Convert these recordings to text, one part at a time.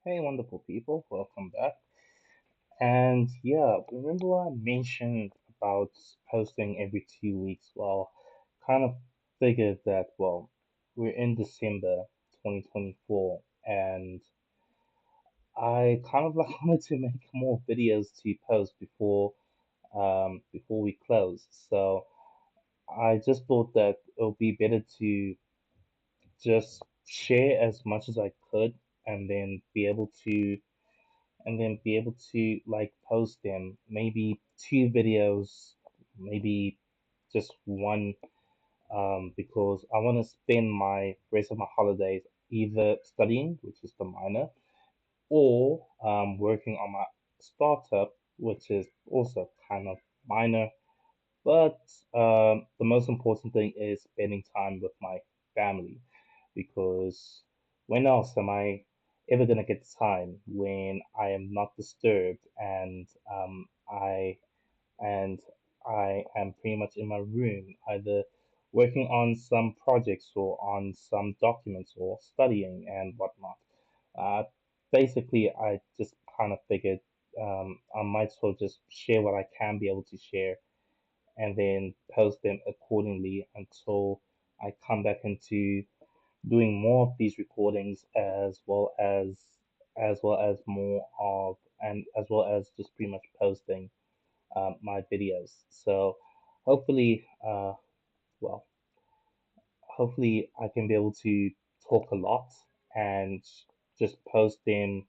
Hey, wonderful people, welcome back. And yeah, remember what I mentioned about posting every 2 weeks? Well, kind of figured that, we're in December 2024, and I kind of like wanted to make more videos to post before we close. So I just thought that it would be better to just share as much as I could and then be able to like post them, maybe two videos, maybe just one, because I want to spend my rest of my holidays either studying, which is the minor, or working on my startup, which is also kind of minor. But the most important thing is spending time with my family because when else am I ever gonna get time when I am not disturbed and I am pretty much in my room either working on some projects or on some documents or studying and whatnot. Uh, Basically, I just kind of figured I might as well just share what I can be able to share and then post them accordingly until I come back into doing more of these recordings as well as more of and as well as just pretty much posting my videos. So hopefully, well, hopefully I can be able to talk a lot and just post them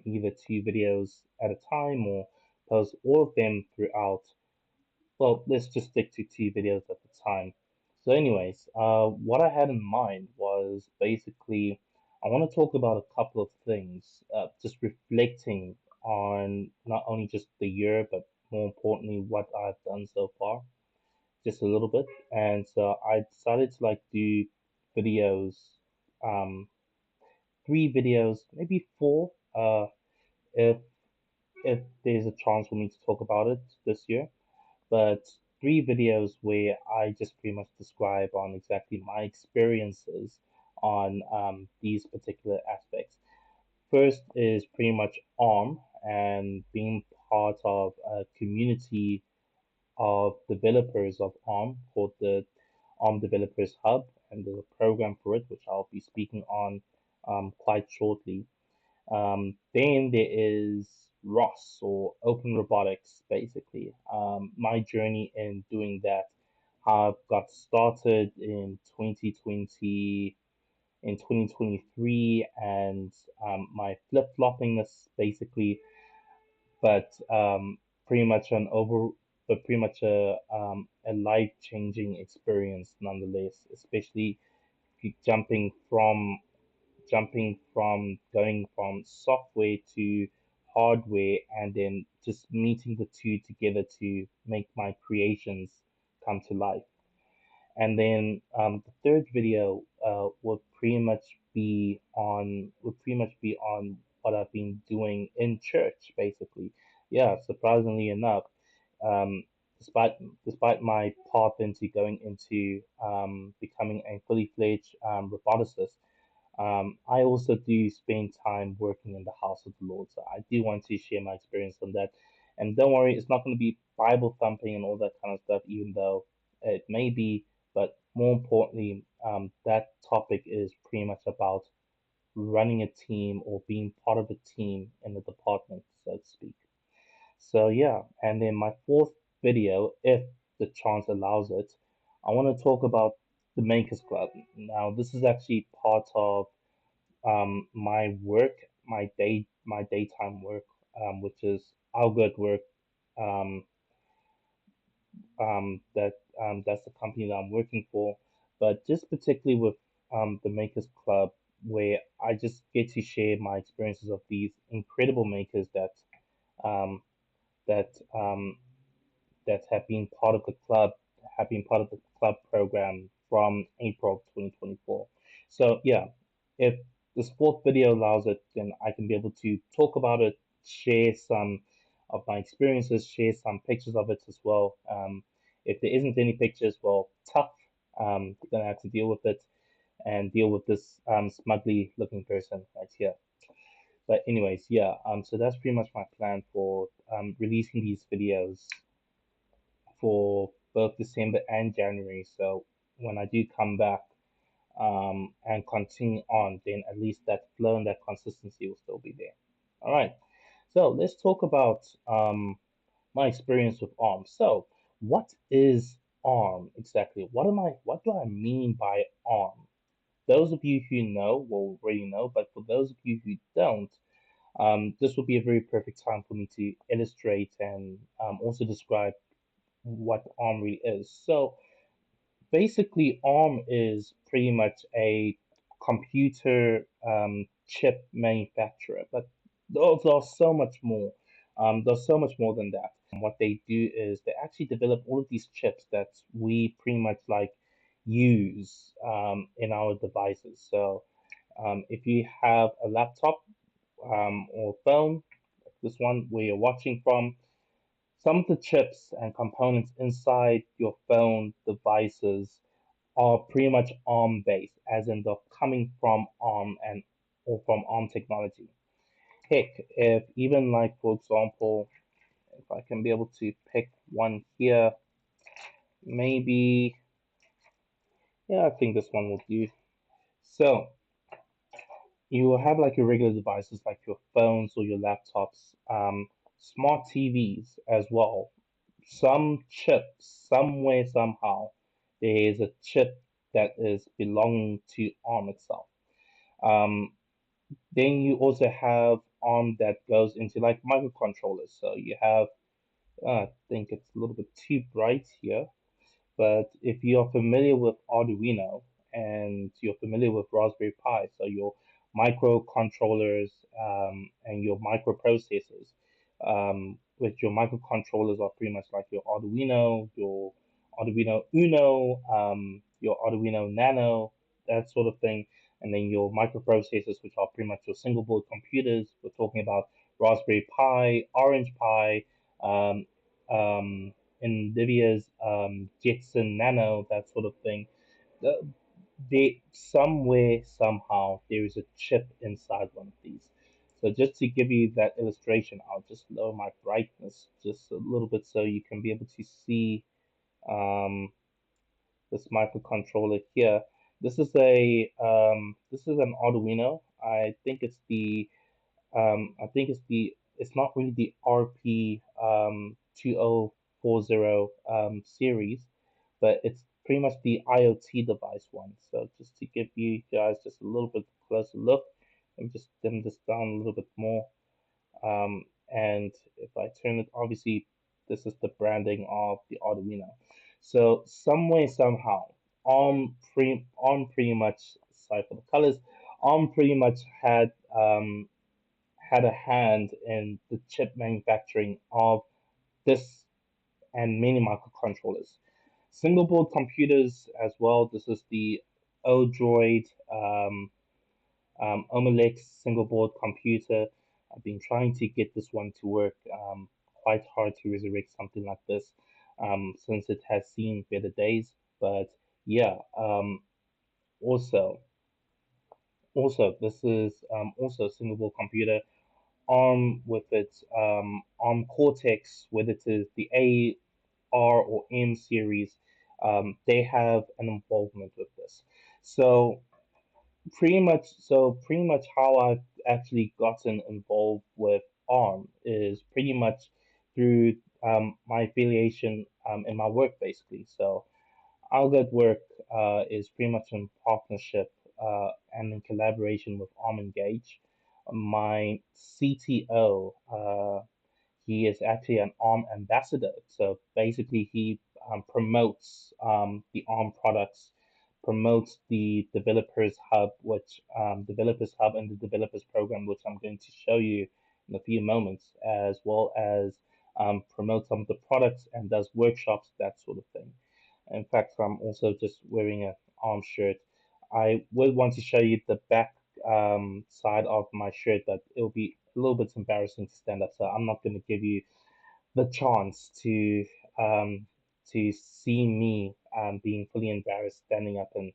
either two videos at a time or post all of them throughout. Well, let's just stick to two videos at a time. So, anyways, what I had in mind was basically I want to talk about a couple of things, just reflecting on not only just the year, but more importantly, what I've done so far, just a little bit. And so I decided to like do videos, um, three videos, maybe four, if if there's a chance for me to talk about it this year, but three videos where I just pretty much describe on exactly my experiences on these particular aspects. First is pretty much ARM and being part of a community of developers of ARM called the ARM Developers Hub, and there's a program for it, which I'll be speaking on quite shortly. Then there is ROS or Open Robotics, basically. My journey in doing that. I've got started in 2023, and my flip-floppingness basically, but pretty much an over, but pretty much a life-changing experience nonetheless, especially jumping from going from software to hardware and then just meeting the two together to make my creations come to life. And then the third video would pretty much be on what I've been doing in church, basically. Yeah, surprisingly enough, um, despite my path into going into becoming a fully fledged roboticist, I also do spend time working in the house of the Lord, so I do want to share my experience on that. And don't worry, it's not going to be Bible thumping and all that kind of stuff, even though it may be. But more importantly, that topic is pretty much about running a team or being part of a team in the department, so to speak. So yeah, and then my fourth video, if the chance allows it, I want to talk about the Makers Club. Now, this is actually part of my work, my daytime work, which is Algorithm Work. Um, that's the company that I'm working for. But just particularly with the Makers Club, where I just get to share my experiences of these incredible makers um, that that have been part of the club program from April 2024. So yeah, if the sport video allows it, then I can be able to talk about it, share some of my experiences, share some pictures of it as well. If there isn't any pictures, well, tough. You're gonna have to deal with it and deal with this smugly looking person right here. But anyways, yeah. So that's pretty much my plan for releasing these videos for both December and January. So when I do come back and continue on, then at least that flow and that consistency will still be there. All right. So let's talk about my experience with ARM. So what is ARM exactly? What do I mean by ARM? Those of you who know will already know, but for those of you who don't, this will be a very perfect time for me to illustrate and also describe what ARM really is. So basically, ARM is pretty much a computer chip manufacturer, but there's so much more. There's so much more than that. What they do is they actually develop all of these chips that we pretty much like use in our devices. So if you have a laptop or phone, like this one where you're watching from, some of the chips and components inside your phone devices are pretty much ARM based, as in they're coming from ARM and or from ARM technology. Heck, if even like for example, if I can be able to pick one here, maybe yeah, I think this one will do. So you will have like your regular devices like your phones or your laptops, smart TVs as well. Some chip, somewhere, somehow, there is a chip that is belonging to ARM itself. Um, then you also have ARM that goes into like microcontrollers. So you have, I think it's a little bit too bright here, but if you're familiar with Arduino and you're familiar with Raspberry Pi, so your microcontrollers and your microprocessors, which your microcontrollers are pretty much like your Arduino Uno, your Arduino Nano, that sort of thing, and then your microprocessors, which are pretty much your single board computers. We're talking about Raspberry Pi, Orange Pi, um, NVIDIA's Jetson Nano, that sort of thing. The, they somewhere somehow there is a chip inside one of these. So just to give you that illustration, I'll just lower my brightness just a little bit so you can be able to see um, this microcontroller here. This is an Arduino. I think it's not really the RP 2040 series, but it's pretty much the IoT device one. So just to give you guys just a little bit closer look, let me just dim this down a little bit more. And if I turn it, obviously this is the branding of the Arduino. So some way somehow, ARM pretty much, sorry for the colors, ARM pretty much had a hand in the chip manufacturing of this and many microcontrollers. Single board computers as well. This is the Odroid Omelex single board computer. I've been trying to get this one to work quite hard to resurrect something like this since it has seen better days. But yeah, also, this is also a single board computer ARM with its ARM Cortex, whether it is the A, R, or M series, they have an involvement with this. So pretty much how I've actually gotten involved with ARM is pretty much through my affiliation in my work, basically. So our good work is pretty much in partnership and in collaboration with Arm Engage. My CTO, he is actually an ARM ambassador. So basically, he promotes the ARM products, promotes the Developers Hub, which Developers Hub and the Developers Program, which I'm going to show you in a few moments, as well as promote some of the products and does workshops, that sort of thing. In fact, I'm also just wearing an arm shirt. I would want to show you the back side of my shirt, but it'll be a little bit embarrassing to stand up, so I'm not going to give you the chance um, to see me being fully embarrassed standing up and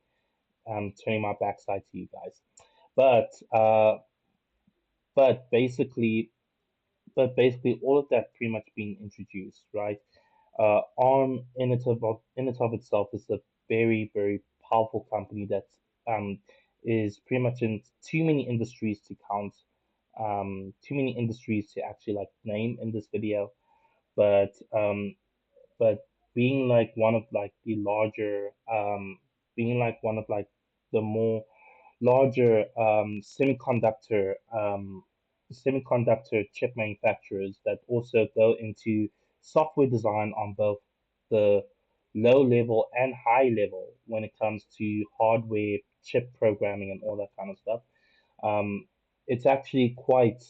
turning my backside to you guys. But but basically, all of that pretty much being introduced, right? ARM in and of itself is a very, very powerful company that um, is pretty much in too many industries to count, too many industries to actually like name in this video. But but being like one of like the larger, being like one of like the more larger semiconductor chip manufacturers that also go into software design on both the low level and high level when it comes to hardware chip programming and all that kind of stuff. Um, it's actually quite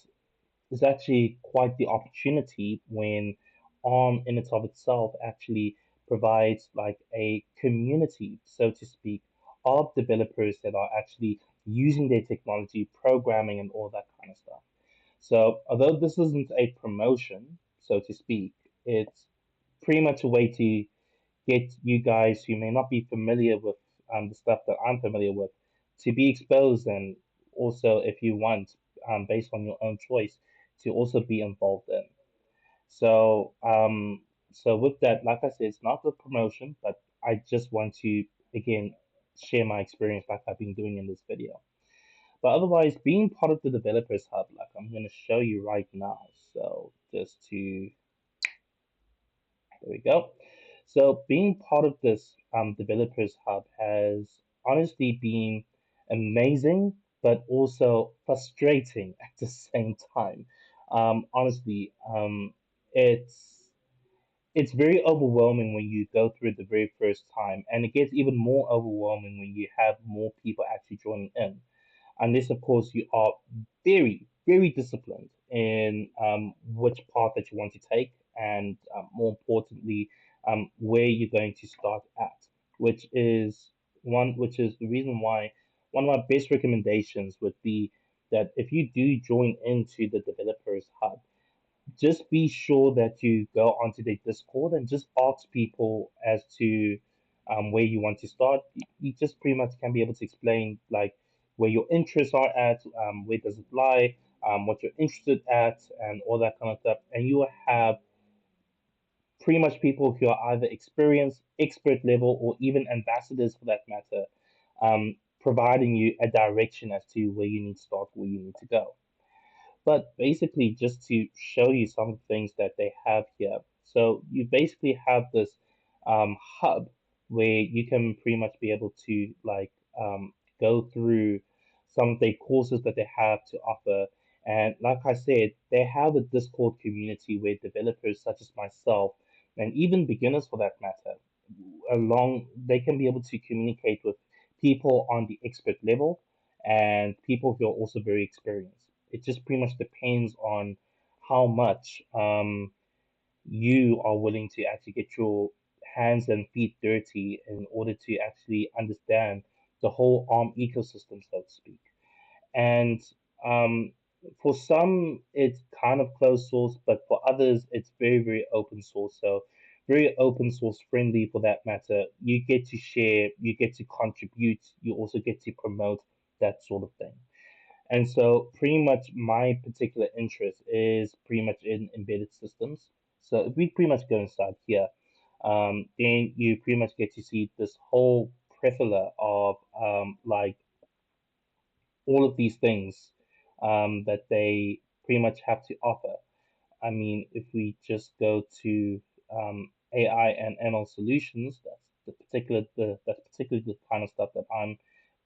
is actually quite the opportunity when ARM in and of itself actually provides like a community, so to speak, of developers that are actually using their technology, programming, and all that kind of stuff. So, although this isn't a promotion, so to speak, it's pretty much a way to get you guys who may not be familiar with the stuff that I'm familiar with to be exposed, and also, if you want, based on your own choice, to also be involved in. So, so with that, like I said, it's not the promotion, but I just want to again share my experience like I've been doing in this video. But otherwise, being part of the developers hub, like I'm going to show you right now. So just to there we go. So being part of this developers hub has honestly been amazing, but also frustrating at the same time. Honestly, it's very overwhelming when you go through it the very first time, and it gets even more overwhelming when you have more people actually joining in, unless of course you are very very disciplined in which path that you want to take, and more importantly where you're going to start at, which is the reason why one of my best recommendations would be that if you do join into the developers hub, just be sure that you go onto the Discord and just ask people as to where you want to start. You just pretty much can be able to explain like where your interests are at, where does it lie, what you're interested at, and all that kind of stuff. And you will have pretty much people who are either experienced, expert level, or even ambassadors for that matter, providing you a direction as to where you need to start, where you need to go. But basically, just to show you some of the things that they have here. So you basically have this hub where you can pretty much be able to like go through some of the courses that they have to offer. And like I said, they have a Discord community where developers such as myself, and even beginners for that matter, along they can be able to communicate with people on the expert level and people who are also very experienced. It just pretty much depends on how much you are willing to actually get your hands and feet dirty in order to actually understand the whole ARM ecosystem, so to speak. And um, for some, it's kind of closed source, but for others, it's very, very open source. So, very open source friendly for that matter. You get to share, you get to contribute, you also get to promote that sort of thing. And so, pretty much my particular interest is pretty much in embedded systems. So, if we pretty much go inside here, then you pretty much get to see this whole plethora of like all of these things that they pretty much have to offer. I mean, if we just go to AI and ML solutions, that's particularly the kind of stuff that I'm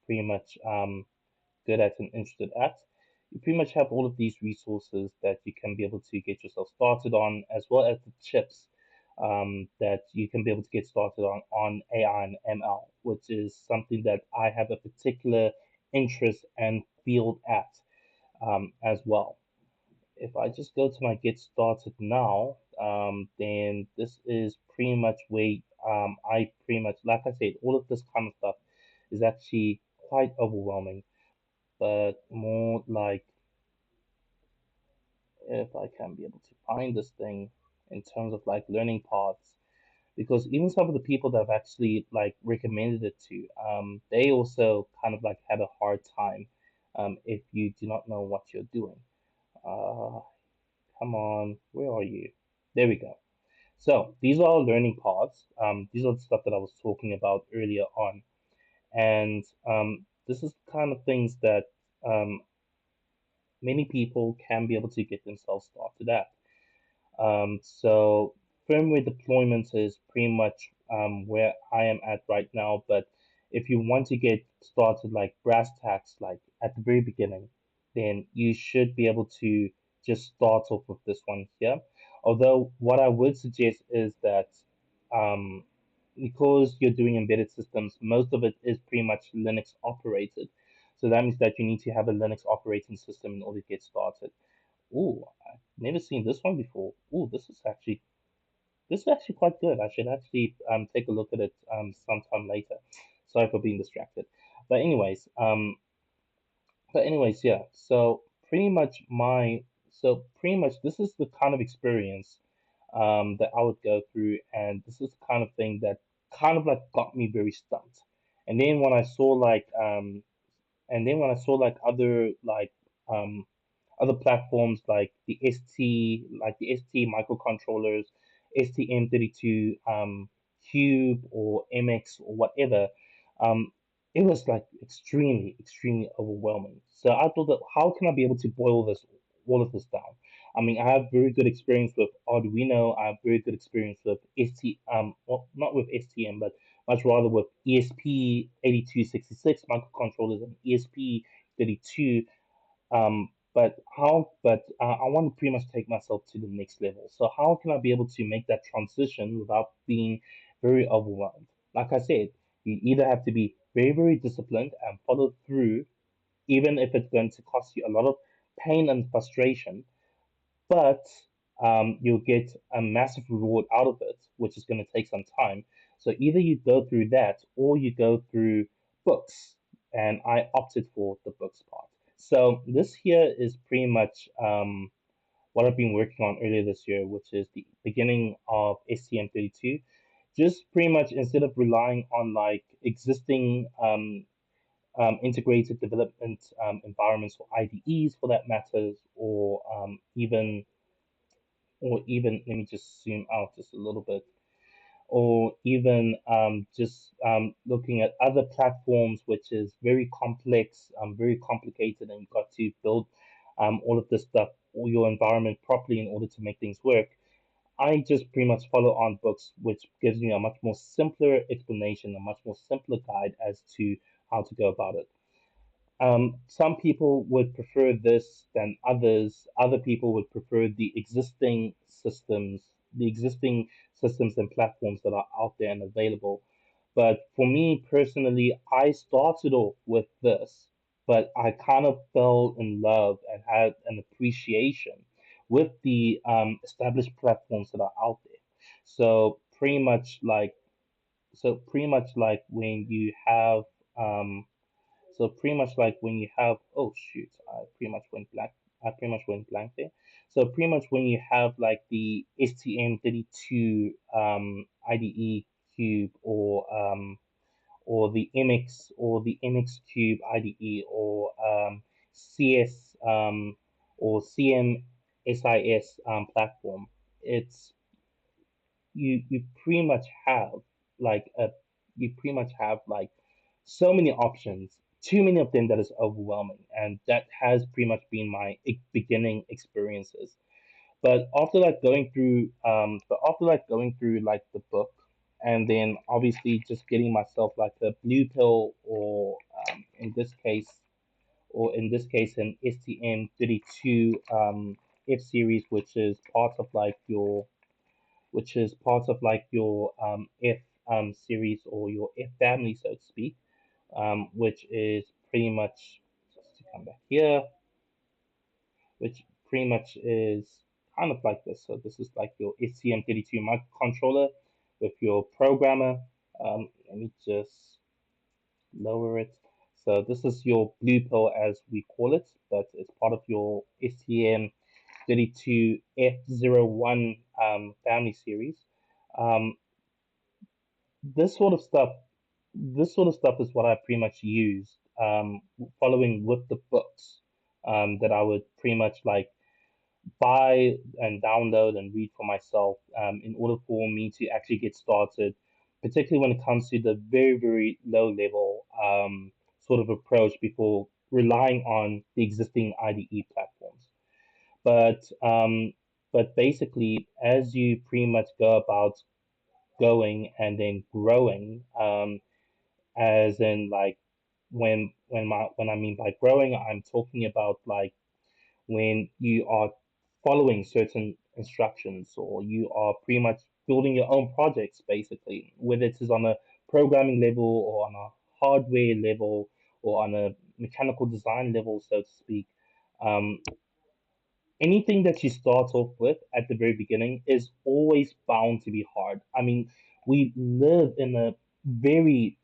pretty much good at and interested at. You pretty much have all of these resources that you can be able to get yourself started on, as well as the chips that you can be able to get started on AI and ML, which is something that I have a particular interest and field at as well. If I just go to my get started now, then this is pretty much where I pretty much, like I said, all of this kind of stuff is actually quite overwhelming, but more like if I can be able to find this thing in terms of like learning paths, because even some of the people that have actually like recommended it to, they also kind of like had a hard time if you do not know what you're doing. Uh, Come on, where are you? There we go. So these are our learning paths. These are the stuff that I was talking about earlier on, and this is the kind of things that um, many people can be able to get themselves started at. So firmware deployment is pretty much where I am at right now. But if you want to get started like brass tacks, like at the very beginning, then you should be able to just start off with this one here. Although what I would suggest is that um, because you're doing embedded systems, most of it is pretty much Linux operated. So that means that you need to have a Linux operating system in order to get started. Ooh, I've never seen this one before. Ooh, this is actually quite good. I should actually take a look at it sometime later. Sorry for being distracted. But anyways, yeah. So pretty much this is the kind of experience that I would go through, and this is the kind of thing that kind of like got me very stumped. And then when I saw like other other platforms like the ST microcontrollers, STM32 Cube or MX or whatever, it was like extremely overwhelming. So I thought that how can I be able to boil this all of this down? I mean, I have very good experience with Arduino. I have very good experience with well, not with STM, but much rather with ESP8266 microcontrollers and ESP32. I want to pretty much take myself to the next level. So how can I be able to make that transition without being very overwhelmed? Like I said, you either have to be very disciplined and follow through, even if it's going to cost you a lot of pain and frustration, but you'll get a massive reward out of it, which is going to take some time. So either you go through that or you go through books, and I opted for the books part. So this here is pretty much what I've been working on earlier this year, which is the beginning of STM32. Just pretty much instead of relying on like existing integrated development environments or IDEs for that matters, or even let me just zoom out just a little bit, or even just looking at other platforms, which is very complex, very complicated, and you've got to build all of this stuff, all your environment properly in order to make things work. I just pretty much follow on books, which gives me a much more simpler explanation, a much more simpler guide as to how to go about it. Some people would prefer this than others. Other people would prefer the existing systems and platforms that are out there and available. But for me personally, I started off with this, but I kind of fell in love and had an appreciation with the established platforms that are out there. So pretty much like when you have when you have, oh shoot, I pretty much went blank there. So pretty much when you have like the STM32 IDE cube, or the MX cube IDE, or CS or CMSIS platform, it's you pretty much have like a you pretty much have like so many options, too many of them that is overwhelming, and that has pretty much been my beginning experiences. But after like going through like the book, and then obviously just getting myself like a blue pill, or in this case an STM32 F series, which is part of like your F series, or your F family, so to speak, which is pretty much, just to come back here, which pretty much is kind of like this. So this is like your STM32 microcontroller with your programmer. Let me just lower it. So this is your blue pill as we call it, but it's part of your STM32F01 family series. Um, this sort of stuff this sort of stuff is what I pretty much used, following with the books, that I would pretty much like. buy and download and read for myself in order for me to actually get started, particularly when it comes to the very, very low level sort of approach before relying on the existing IDE platforms. But but basically, as you pretty much go about going and then growing, as in like when I mean by growing, I'm talking about like when you are following certain instructions or you are pretty much building your own projects basically, whether it is on a programming level or on a hardware level or on a mechanical design level, so to speak. Um, Anything that you start off with at the very beginning is always bound to be hard. I mean, we live in a very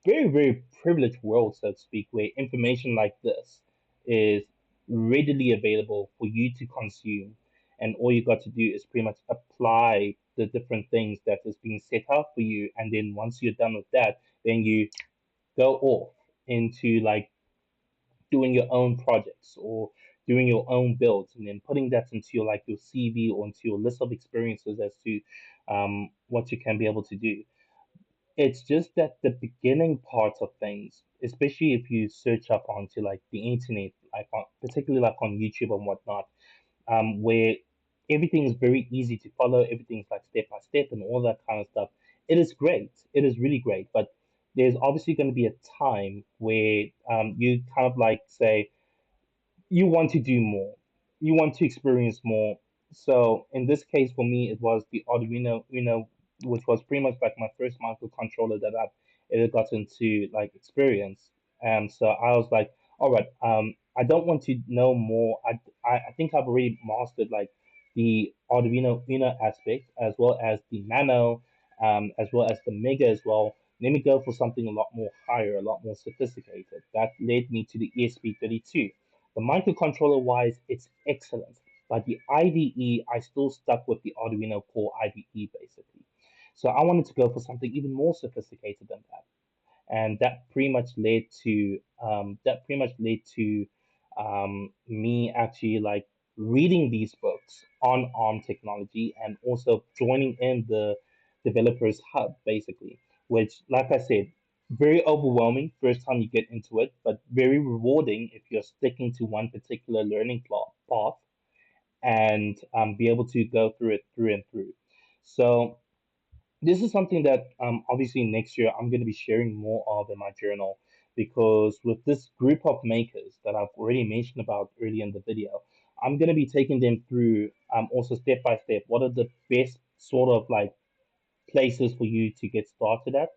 very, very privileged world, so to speak, where information like this is readily available for you to consume. And all you got to do is pretty much apply the different things that is being set out for you. And then once you're done with that, then you go off into like doing your own projects or doing your own builds and then putting that into your like your CV or into your list of experiences as to what you can be able to do. It's just that the beginning part of things, especially if you search up onto like the internet, like particularly like on YouTube and whatnot, where everything is very easy to follow, everything's like step by step and all that kind of stuff. It is great. It is really great. But there's obviously going to be a time where you kind of like say, you want to do more. You want to experience more. So in this case, for me, it was the Arduino, which was pretty much like my first microcontroller that I've ever gotten to like experience. And so I was like, all right, I don't want to know more. I think I've already mastered like the Arduino Uno aspect as well as the Nano, as well as the Mega as well. Let me go for something a lot more higher, a lot more sophisticated. That led me to the ESP32. The microcontroller wise, it's excellent, but the IDE, I still stuck with the Arduino Core IDE basically. So I wanted to go for something even more sophisticated than that, and that pretty much led to me actually like reading these books on ARM technology and also joining in the developers hub basically, which like I said, very overwhelming first time you get into it, but very rewarding if you're sticking to one particular learning path and be able to go through it through and through. So this is something that obviously next year I'm going to be sharing more of in my journal, because with this group of makers that I've already mentioned about earlier in the video, I'm going to be taking them through also step by step what are the best sort of like places for you to get started at,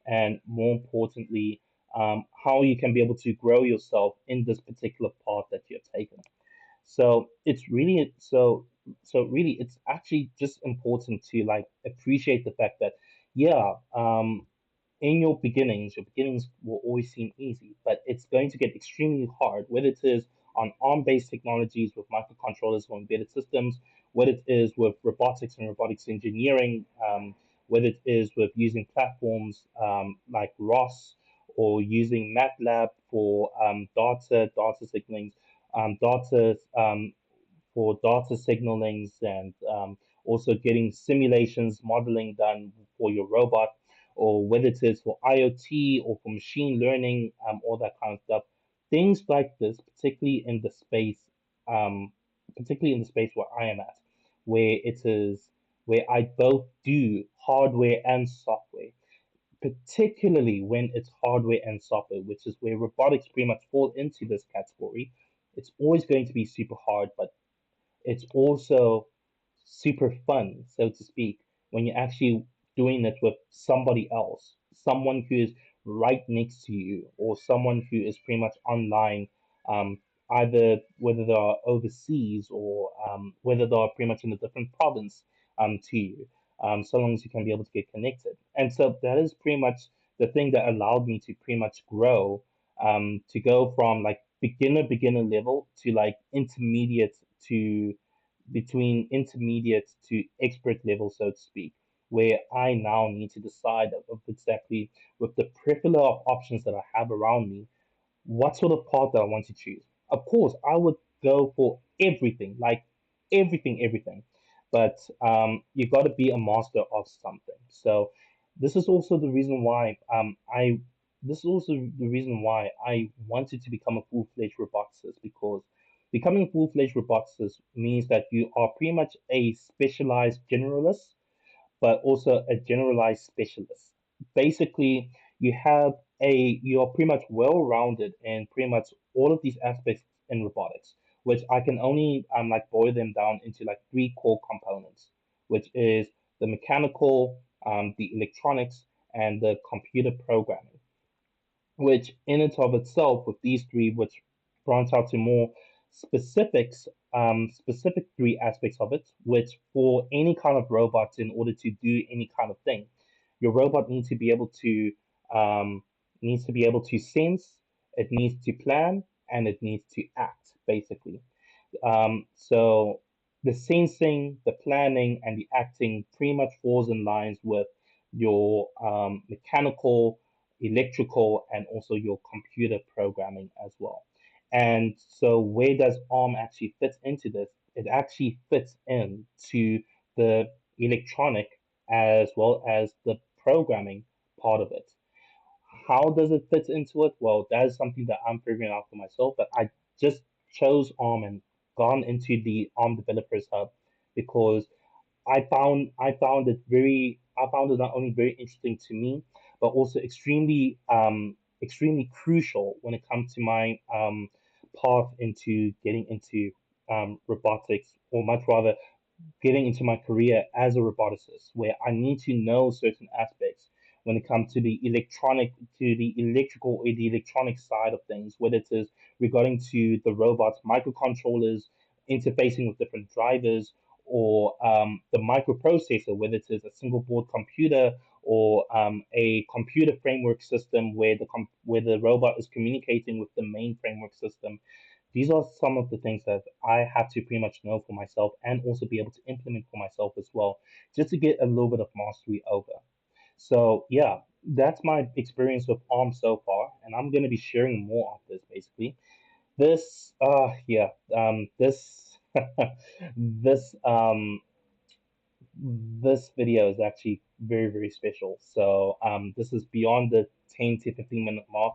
and more importantly, how you can be able to grow yourself in this particular path that you're taking. So it's really really it's actually just important to like appreciate the fact that yeah, in your beginnings will always seem easy, but it's going to get extremely hard, whether it is on ARM-based technologies with microcontrollers or embedded systems, whether it is with robotics and robotics engineering, whether it is with using platforms like ROS or using MATLAB for data signaling, data for data signalings and also getting simulations modeling done for your robot, or whether it is for IoT or for machine learning, all that kind of stuff. Things like this, um, particularly in the space where I am at, where it is where I both do hardware and software, particularly when it's hardware and software, which is where robotics pretty much fall into this category. It's always going to be super hard, but it's also super fun, so to speak, when you're actually doing it with somebody else, someone who is right next to you, or someone who is pretty much online, either whether they are overseas or whether they are pretty much in a different province to you, so long as you can be able to get connected. And so that is pretty much the thing that allowed me to pretty much grow, to go from like beginner level to like intermediate to between intermediate to expert level, so to speak, where I now need to decide of exactly with the plethora of options that I have around me, what sort of path that I want to choose. Of course, I would go for everything. Like everything. But you got to be a master of something. So this is also the reason why I this is also the reason why I wanted to become a full-fledged roboticist, because becoming a full-fledged roboticist means that you are pretty much a specialized generalist but also a generalized specialist. Basically, you're pretty much well-rounded in pretty much all of these aspects in robotics, which I can only like boil them down into like three core components, which is the mechanical, the electronics, and the computer programming, which in and of itself, with these three, which branch out to more specifics, specific three aspects of it, which for any kind of robot, in order to do any kind of thing, your robot um, needs to be able to sense, it needs to plan, and it needs to act, basically. So the sensing, the planning, and the acting pretty much falls in lines with your mechanical, electrical, and also your computer programming as well. And so, where does ARM actually fit into this? It actually fits into the electronic as well as the programming part of it. How does it fit into it? Well, that is something that I'm figuring out for myself. But I just chose ARM and gone into the ARM Developers Hub because I found it not only very interesting to me, but also extremely crucial when it comes to my path into getting into robotics, or much rather getting into my career as a roboticist, where I need to know certain aspects when it comes to the electrical or the electronic side of things, whether it is regarding to the robot's microcontrollers interfacing with different drivers, or the microprocessor, whether it is a single board computer or a computer framework system where where the robot is communicating with the main framework system. These are some of the things that I have to pretty much know for myself and also be able to implement for myself as well, just to get a little bit of mastery over. So yeah, that's my experience with ARM so far, and I'm going to be sharing more of this basically. This this this video is actually very special. So this is beyond the 10 to 15 minute mark.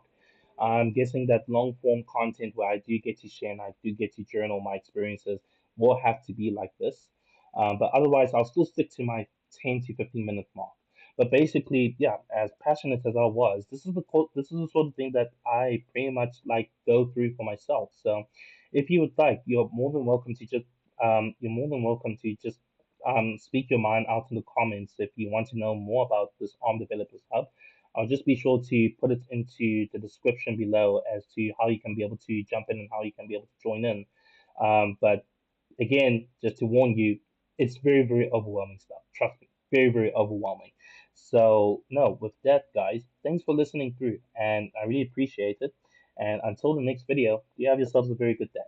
I'm guessing that long form content where I do get to share and I do get to journal my experiences will have to be like this. But otherwise, I'll still stick to my 10 to 15 minute mark. But basically, yeah, as passionate as I was, this is the sort of thing that I pretty much like go through for myself. So if you would like, you're more than welcome to just speak your mind out in the comments if you want to know more about this ARM Developers Hub. I'll just be sure to put it into the description below as to how you can be able to jump in and how you can be able to join in. But again, just to warn you, it's very overwhelming stuff. Trust me, very overwhelming. So, no, with that, guys, thanks for listening through, and I really appreciate it. And until the next video, you have yourselves a very good day.